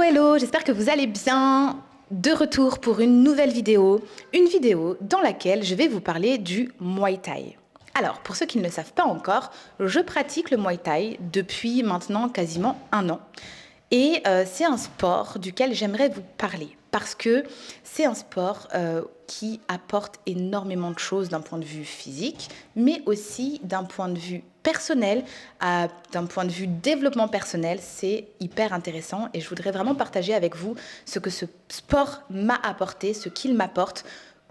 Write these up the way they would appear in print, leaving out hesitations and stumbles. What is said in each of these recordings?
Hello, j'espère que vous allez bien. De retour pour une nouvelle vidéo. Une vidéo dans laquelle je vais vous parler du Muay Thai. Alors, pour ceux qui ne le savent pas encore, je pratique le Muay Thai depuis maintenant quasiment 1 an. Et c'est un sport duquel j'aimerais vous parler parce que c'est un sport qui apporte énormément de choses d'un point de vue physique, mais aussi d'un point de vue personnel, d'un point de vue développement personnel. C'est hyper intéressant et je voudrais vraiment partager avec vous ce que ce sport m'a apporté, ce qu'il m'apporte,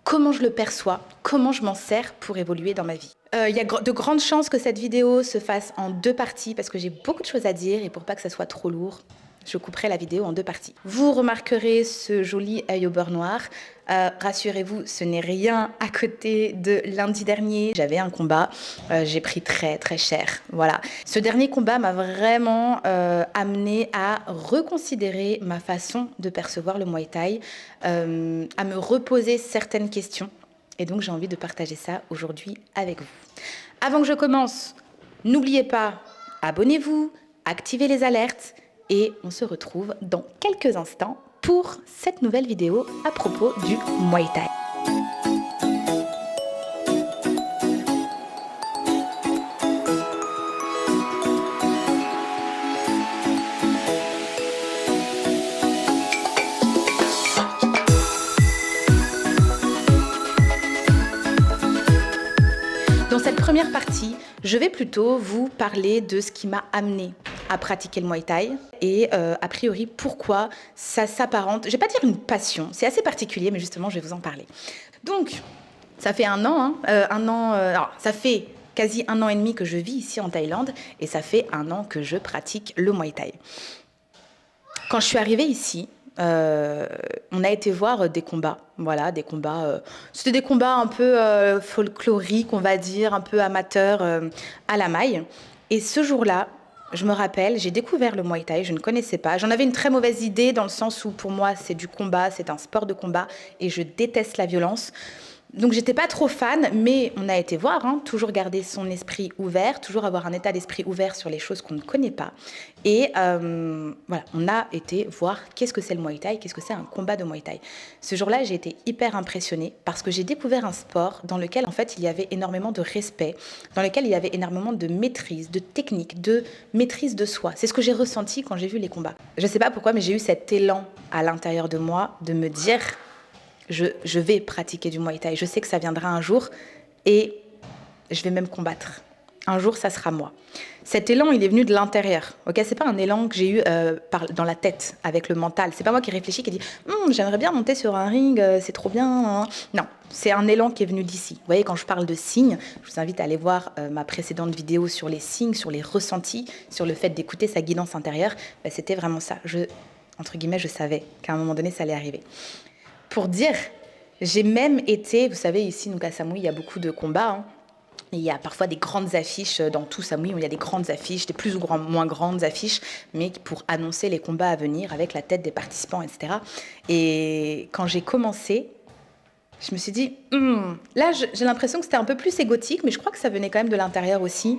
comment je le perçois, comment je m'en sers pour évoluer dans ma vie. Il y a de grandes chances que cette vidéo se fasse en 2 parties parce que j'ai beaucoup de choses à dire et pour pas que ça soit trop lourd, je couperai la vidéo en 2 parties. Vous remarquerez ce joli œil au beurre noir. Rassurez-vous, ce n'est rien à côté de lundi dernier. J'avais un combat, j'ai pris très très cher. Voilà. Ce dernier combat m'a vraiment amené à reconsidérer ma façon de percevoir le Muay Thai, à me reposer certaines questions. Et donc j'ai envie de partager ça aujourd'hui avec vous. Avant que je commence, n'oubliez pas, abonnez-vous, activez les alertes. Et on se retrouve dans quelques instants pour cette nouvelle vidéo à propos du Muay Thai. Dans cette première partie, je vais plutôt vous parler de ce qui m'a amené à pratiquer le Muay Thai et a priori pourquoi ça s'apparente, je vais pas dire une passion, c'est assez particulier mais justement je vais vous en parler. Donc ça fait 1 an, alors, ça fait quasi 1 an et demi que je vis ici en Thaïlande et ça fait 1 an que je pratique le Muay Thai. Quand je suis arrivée ici, on a été voir des combats, voilà, des combats, c'était des combats un peu folkloriques, on va dire, un peu amateurs à la maille. Et ce jour-là, je me rappelle, j'ai découvert le Muay Thai, je ne connaissais pas. J'en avais une très mauvaise idée dans le sens où pour moi c'est du combat, c'est un sport de combat et je déteste la violence. Donc j'étais pas trop fan, mais on a été voir, toujours garder son esprit ouvert, toujours avoir un état d'esprit ouvert sur les choses qu'on ne connaît pas. Et voilà, on a été voir qu'est-ce que c'est le Muay Thai, qu'est-ce que c'est un combat de Muay Thai. Ce jour-là, j'ai été hyper impressionnée parce que j'ai découvert un sport dans lequel en fait il y avait énormément de respect, dans lequel il y avait énormément de maîtrise, de technique, de maîtrise de soi. C'est ce que j'ai ressenti quand j'ai vu les combats. Je sais pas pourquoi, mais j'ai eu cet élan à l'intérieur de moi de me dire je vais pratiquer du Muay Thai. Je sais que ça viendra un jour et je vais même combattre. Un jour, ça sera moi. Cet élan, il est venu de l'intérieur. Ok, c'est pas un élan que j'ai eu dans la tête, avec le mental. C'est pas moi qui réfléchis, qui dit j'aimerais bien monter sur un ring, c'est trop bien. Hein. Non, c'est un élan qui est venu d'ici. Vous voyez, quand je parle de signes, je vous invite à aller voir ma précédente vidéo sur les signes, sur les ressentis, sur le fait d'écouter sa guidance intérieure. C'était vraiment ça. Entre guillemets, je savais qu'à un moment donné, ça allait arriver. Pour dire, j'ai même été, vous savez, ici, donc à Samui, il y a beaucoup de combats. Il y a parfois des grandes affiches dans tout Samui, où il y a des grandes affiches, des plus ou moins grandes affiches, mais pour annoncer les combats à venir avec la tête des participants, etc. Et quand j'ai commencé, je me suis dit, là, j'ai l'impression que c'était un peu plus égotique, mais je crois que ça venait quand même de l'intérieur aussi.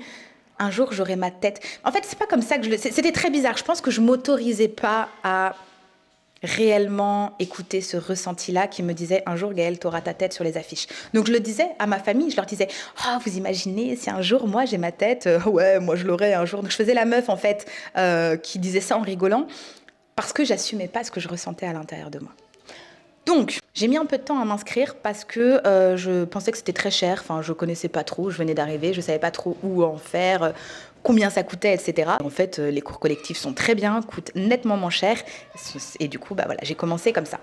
Un jour, j'aurai ma tête. En fait, c'est pas comme ça que c'était très bizarre. Je pense que je m'autorisais pas à réellement écouter ce ressenti-là qui me disait un jour, Gaëlle, t'auras ta tête sur les affiches. Donc je le disais à ma famille, je leur disais, vous imaginez si un jour moi j'ai ma tête, ouais, moi je l'aurai un jour. Donc je faisais la meuf en fait qui disait ça en rigolant parce que j'assumais pas ce que je ressentais à l'intérieur de moi. Donc, j'ai mis un peu de temps à m'inscrire parce que je pensais que c'était très cher. Enfin, je connaissais pas trop, je venais d'arriver, je savais pas trop où en faire, combien ça coûtait, etc. En fait, les cours collectifs sont très bien, coûtent nettement moins cher. Et du coup, voilà, j'ai commencé comme ça.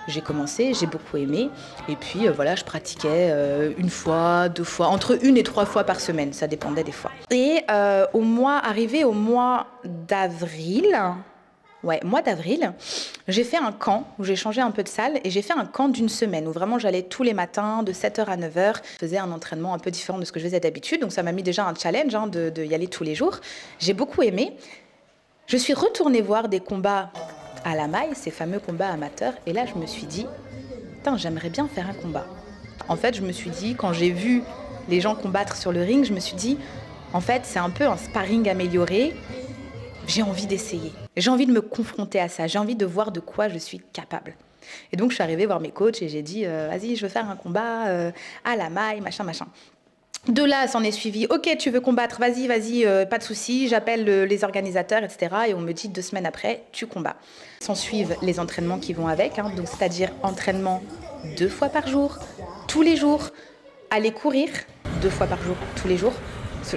J'ai commencé, j'ai beaucoup aimé. Et puis, voilà, je pratiquais 1 fois, 2 fois, entre 1 et 3 fois par semaine. Ça dépendait des fois. Et arrivé au mois d'avril... Ouais, mois d'avril, j'ai fait un camp où j'ai changé un peu de salle et j'ai fait un camp d'1 semaine où vraiment j'allais tous les matins de 7h à 9h. Je faisais un entraînement un peu différent de ce que je faisais d'habitude, donc ça m'a mis déjà un challenge de y aller tous les jours. J'ai beaucoup aimé. Je suis retournée voir des combats à la maille, ces fameux combats amateurs, et là je me suis dit, j'aimerais bien faire un combat. En fait, je me suis dit, quand j'ai vu les gens combattre sur le ring, je me suis dit, en fait, c'est un peu un sparring amélioré. J'ai envie d'essayer. J'ai envie de me confronter à ça. J'ai envie de voir de quoi je suis capable. Et donc, je suis arrivée voir mes coachs et j'ai dit, vas-y, je veux faire un combat à la maille, machin, machin. De là, s'en est suivi, ok, tu veux combattre, vas-y, pas de souci, j'appelle les organisateurs, etc. Et on me dit 2 semaines après, tu combats. S'en suivent les entraînements qui vont avec, hein, donc c'est-à-dire entraînement 2 fois par jour, tous les jours, aller courir 2 fois par jour, tous les jours,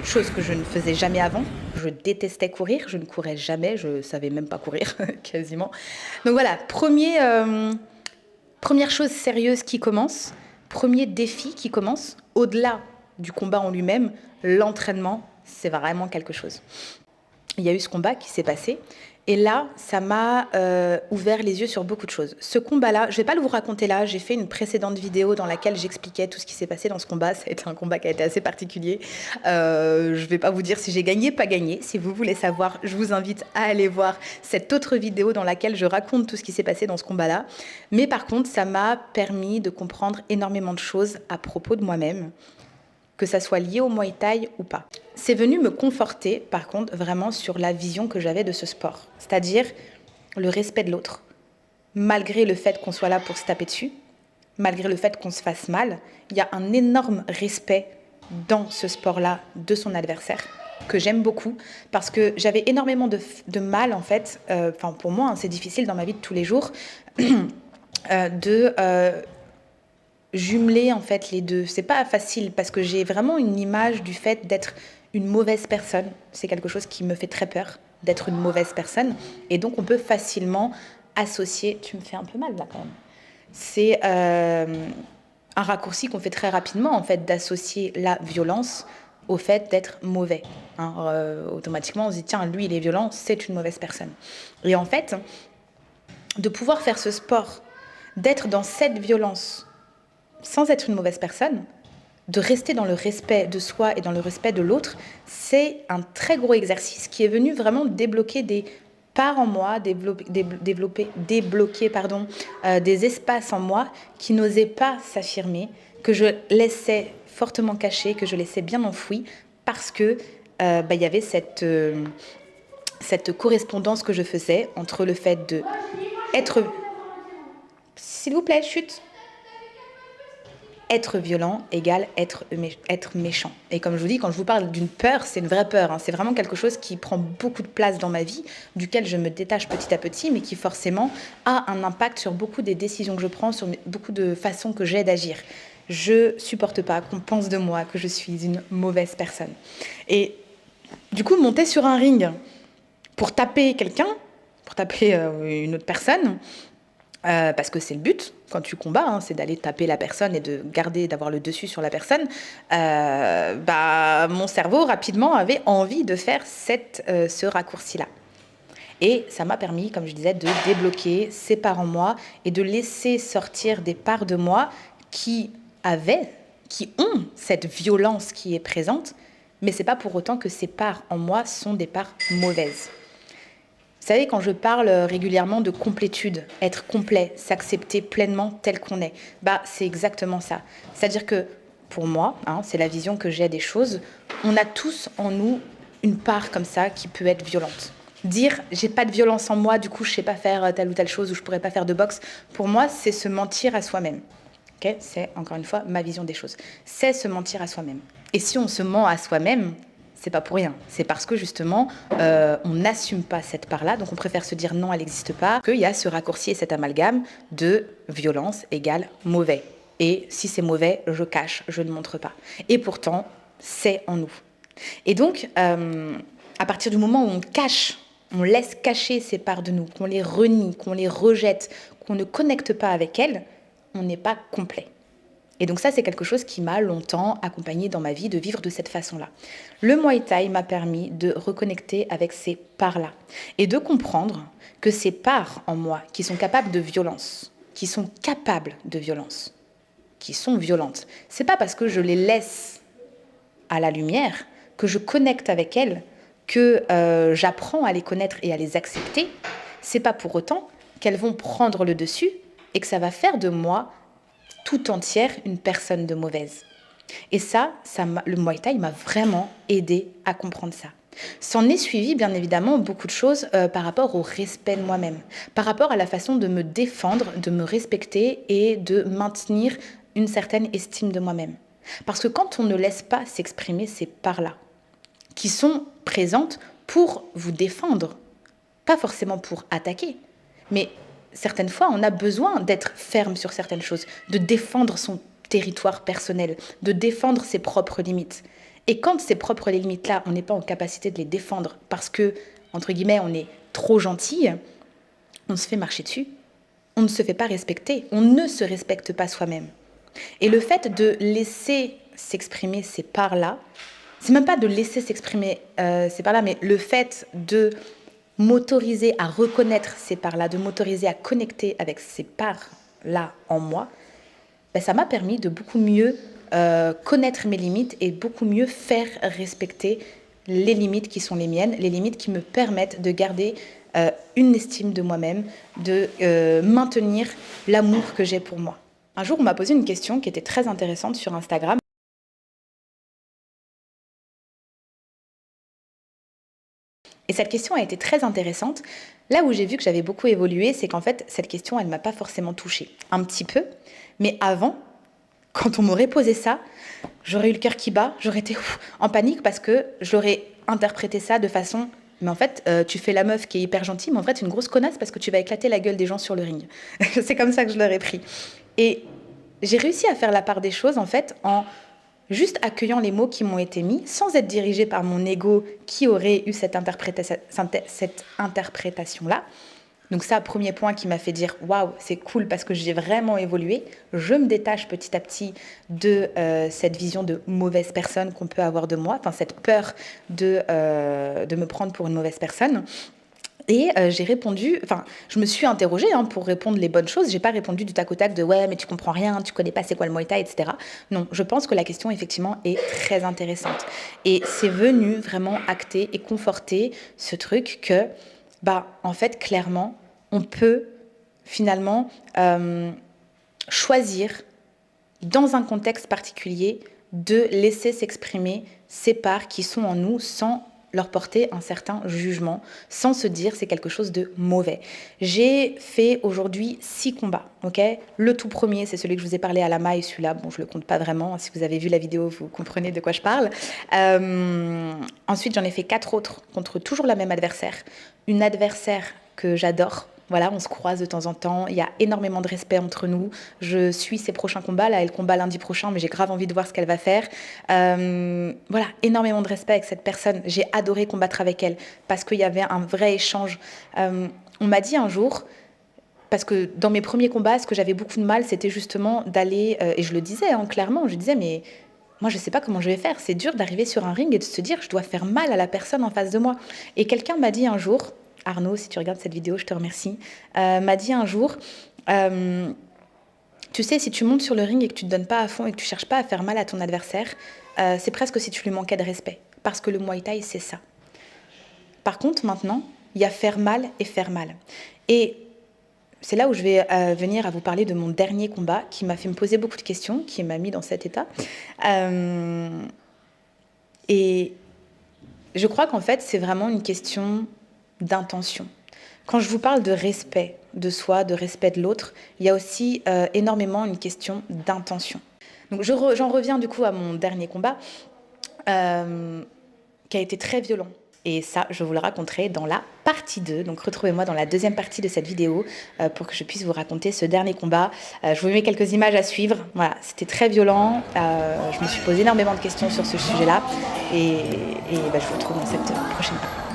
chose que je ne faisais jamais avant. Je détestais courir, je ne courais jamais, je savais même pas courir quasiment. Donc voilà, première chose sérieuse qui commence, premier défi qui commence, au-delà du combat en lui-même, l'entraînement, c'est vraiment quelque chose. Il y a eu ce combat qui s'est passé. Et là, ça m'a ouvert les yeux sur beaucoup de choses. Ce combat-là, je ne vais pas le vous raconter là, j'ai fait une précédente vidéo dans laquelle j'expliquais tout ce qui s'est passé dans ce combat. Ça a été un combat qui a été assez particulier. Je ne vais pas vous dire si j'ai gagné, pas gagné. Si vous voulez savoir, je vous invite à aller voir cette autre vidéo dans laquelle je raconte tout ce qui s'est passé dans ce combat-là. Mais par contre, ça m'a permis de comprendre énormément de choses à propos de moi-même, que ça soit lié au Muay Thai ou pas. C'est venu me conforter, par contre, vraiment sur la vision que j'avais de ce sport. C'est-à-dire le respect de l'autre. Malgré le fait qu'on soit là pour se taper dessus, malgré le fait qu'on se fasse mal, il y a un énorme respect dans ce sport-là de son adversaire, que j'aime beaucoup, parce que j'avais énormément de mal, en fait, pour moi, hein, c'est difficile dans ma vie de tous les jours, de jumeler en fait les deux. C'est pas facile parce que j'ai vraiment une image du fait d'être une mauvaise personne. C'est quelque chose qui me fait très peur, d'être une mauvaise personne. Et donc on peut facilement associer... Tu me fais un peu mal là quand même. C'est un raccourci qu'on fait très rapidement en fait, d'associer la violence au fait d'être mauvais. Hein, automatiquement on se dit tiens, lui il est violent, c'est une mauvaise personne. Et en fait, de pouvoir faire ce sport, d'être dans cette violence sans être une mauvaise personne, de rester dans le respect de soi et dans le respect de l'autre, c'est un très gros exercice qui est venu vraiment débloquer des parts en moi, débloquer des espaces en moi qui n'osaient pas s'affirmer, que je laissais fortement cachés, que je laissais bien enfouis, parce que y avait cette correspondance que je faisais entre le fait de être... S'il vous plaît, chut. Être violent égale être méchant. Et comme je vous dis, quand je vous parle d'une peur, c'est une vraie peur. Hein. C'est vraiment quelque chose qui prend beaucoup de place dans ma vie, duquel je me détache petit à petit, mais qui forcément a un impact sur beaucoup des décisions que je prends, sur beaucoup de façons que j'ai d'agir. Je supporte pas qu'on pense de moi que je suis une mauvaise personne. Et du coup, monter sur un ring pour taper quelqu'un, pour taper une autre personne, parce que c'est le but quand tu combats, hein, c'est d'aller taper la personne et d'avoir le dessus sur la personne. Mon cerveau rapidement avait envie de faire ce raccourci-là. Et ça m'a permis, comme je disais, de débloquer ces parts en moi et de laisser sortir des parts de moi qui ont cette violence qui est présente, mais c'est pas pour autant que ces parts en moi sont des parts mauvaises. Vous savez, quand je parle régulièrement de complétude, être complet, s'accepter pleinement tel qu'on est, c'est exactement ça. C'est-à-dire que, pour moi, hein, c'est la vision que j'ai des choses, on a tous en nous une part comme ça qui peut être violente. Dire « j'ai pas de violence en moi, du coup je sais pas faire telle ou telle chose ou je pourrais pas faire de boxe », pour moi, c'est se mentir à soi-même. Okay, c'est, encore une fois, ma vision des choses. C'est se mentir à soi-même. Et si on se ment à soi-même, c'est pas pour rien. C'est parce que justement, on n'assume pas cette part-là, donc on préfère se dire non, elle n'existe pas, qu'il y a ce raccourci et cet amalgame de violence égale mauvais. Et si c'est mauvais, je cache, je ne montre pas. Et pourtant, c'est en nous. Et donc, à partir du moment où on cache, on laisse cacher ces parts de nous, qu'on les renie, qu'on les rejette, qu'on ne connecte pas avec elles, on n'est pas complet. Et donc ça, c'est quelque chose qui m'a longtemps accompagnée dans ma vie, de vivre de cette façon-là. Le Muay Thai m'a permis de reconnecter avec ces parts-là et de comprendre que ces parts en moi qui sont capables de violence, qui sont violentes, c'est pas parce que je les laisse à la lumière, que je connecte avec elles, que j'apprends à les connaître et à les accepter. C'est pas pour autant qu'elles vont prendre le dessus et que ça va faire de moi tout entière une personne de mauvaise. Et ça le Muay Thai m'a vraiment aidé à comprendre ça. S'en est suivi, bien évidemment, beaucoup de choses par rapport au respect de moi-même, par rapport à la façon de me défendre, de me respecter et de maintenir une certaine estime de moi-même. Parce que quand on ne laisse pas s'exprimer ces parts-là, qui sont présentes pour vous défendre, pas forcément pour attaquer, mais certaines fois, on a besoin d'être ferme sur certaines choses, de défendre son territoire personnel, de défendre ses propres limites. Et quand ces propres limites-là, on n'est pas en capacité de les défendre parce que, entre guillemets, on est trop gentil, on se fait marcher dessus. On ne se fait pas respecter, on ne se respecte pas soi-même. Et le fait de laisser s'exprimer ces parts-là, c'est même pas de laisser s'exprimer ces parts-là, mais le fait de m'autoriser à reconnaître ces parts-là, de m'autoriser à connecter avec ces parts-là en moi, ben, ça m'a permis de beaucoup mieux connaître mes limites et beaucoup mieux faire respecter les limites qui sont les miennes, les limites qui me permettent de garder une estime de moi-même, de maintenir l'amour que j'ai pour moi. Un jour, on m'a posé une question qui était très intéressante sur Instagram. Et cette question a été très intéressante. Là où j'ai vu que j'avais beaucoup évolué, c'est qu'en fait, cette question, elle ne m'a pas forcément touchée. Un petit peu, mais avant, quand on m'aurait posé ça, j'aurais eu le cœur qui bat, j'aurais été en panique parce que j'aurais interprété ça de façon... Mais en fait, tu fais la meuf qui est hyper gentille, mais en fait, tu es une grosse connasse parce que tu vas éclater la gueule des gens sur le ring. C'est comme ça que je l'aurais pris. Et j'ai réussi à faire la part des choses, en fait, en juste accueillant les mots qui m'ont été mis, sans être dirigée par mon ego qui aurait eu cette interprétation-là. Donc ça, premier point qui m'a fait dire « Waouh, c'est cool parce que j'ai vraiment évolué ». Je me détache petit à petit de cette vision de mauvaise personne qu'on peut avoir de moi, enfin cette peur de me prendre pour une mauvaise personne. Et j'ai répondu, enfin, je me suis interrogée pour répondre les bonnes choses. J'ai pas répondu du tac au tac de ouais, mais tu comprends rien, tu connais pas c'est quoi le Muay Thai, etc. Non, je pense que la question effectivement est très intéressante. Et c'est venu vraiment acter et conforter ce truc que, bah, en fait, clairement, on peut finalement choisir dans un contexte particulier de laisser s'exprimer ces parts qui sont en nous sans leur porter un certain jugement, sans se dire c'est quelque chose de mauvais. J'ai fait aujourd'hui 6 combats, ok ? Le tout premier, c'est celui que je vous ai parlé à la maille, celui-là, bon, je le compte pas vraiment. Si vous avez vu la vidéo, vous comprenez de quoi je parle. Ensuite, j'en ai fait 4 autres contre toujours la même adversaire. Une adversaire que j'adore. Voilà, on se croise de temps en temps, il y a énormément de respect entre nous. Je suis ses prochains combats, là elle combat lundi prochain, mais j'ai grave envie de voir ce qu'elle va faire. Voilà, énormément de respect avec cette personne. J'ai adoré combattre avec elle parce qu'il y avait un vrai échange. On m'a dit un jour, parce que dans mes premiers combats, ce que j'avais beaucoup de mal, c'était justement d'aller, et je le disais clairement, je disais mais... Moi, je ne sais pas comment je vais faire. C'est dur d'arriver sur un ring et de se dire je dois faire mal à la personne en face de moi. Et quelqu'un m'a dit un jour, Arnaud, si tu regardes cette vidéo, je te remercie, m'a dit un jour, tu sais, si tu montes sur le ring et que tu ne te donnes pas à fond et que tu ne cherches pas à faire mal à ton adversaire, c'est presque si tu lui manquais de respect. Parce que le Muay Thai, c'est ça. Par contre, maintenant, il y a faire mal et faire mal. Et c'est là où je vais venir à vous parler de mon dernier combat qui m'a fait me poser beaucoup de questions, qui m'a mis dans cet état. Et je crois qu'en fait, c'est vraiment une question d'intention. Quand je vous parle de respect de soi, de respect de l'autre, il y a aussi énormément une question d'intention. Donc j'en reviens du coup à mon dernier combat qui a été très violent. Et ça, je vous le raconterai dans la partie 2. Donc retrouvez-moi dans la deuxième partie de cette vidéo pour que je puisse vous raconter ce dernier combat. Je vous mets quelques images à suivre. Voilà, c'était très violent. Je me suis posé énormément de questions sur ce sujet-là. Et je vous retrouve dans cette prochaine partie.